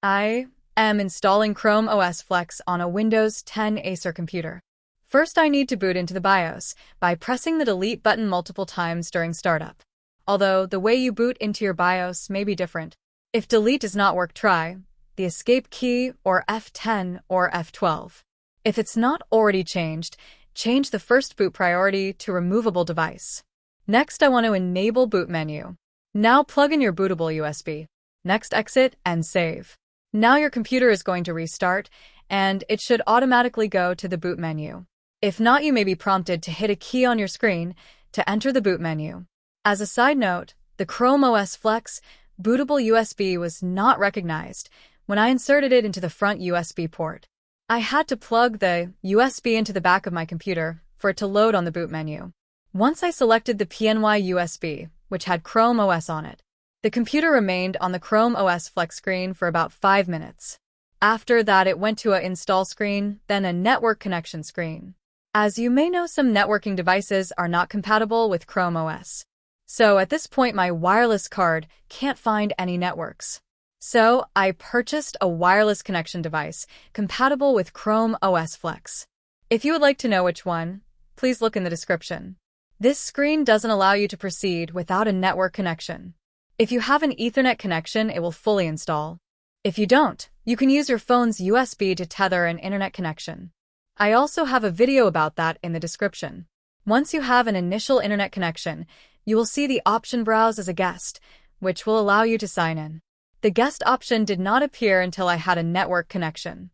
I am installing ChromeOS Flex on a Windows 10 Acer computer. First, I need to boot into the BIOS by pressing the delete button multiple times during startup. Although the way you boot into your BIOS may be different. If delete does not work, try the escape key or F10 or F12. If it's not already changed, change the first boot priority to removable device. Next, I want to enable boot menu. Now plug in your bootable USB. Next, exit and save. Now your computer is going to restart, and it should automatically go to the boot menu. If not, you may be prompted to hit a key on your screen to enter the boot menu. As a side note, the ChromeOS Flex bootable USB was not recognized when I inserted it into the front USB port. I had to plug the USB into the back of my computer for it to load on the boot menu. Once I selected the PNY USB, which had ChromeOS on it, the computer remained on the ChromeOS Flex screen for about 5 minutes. After that, it went to an install screen, then a network connection screen. As you may know, some networking devices are not compatible with ChromeOS. So at this point, my wireless card can't find any networks. So I purchased a wireless connection device compatible with ChromeOS Flex. If you would like to know which one, please look in the description. This screen doesn't allow you to proceed without a network connection. If you have an Ethernet connection, it will fully install. If you don't, you can use your phone's USB to tether an internet connection. I also have a video about that in the description. Once you have an initial internet connection, you will see the option Browse as a guest, which will allow you to sign in. The guest option did not appear until I had a network connection.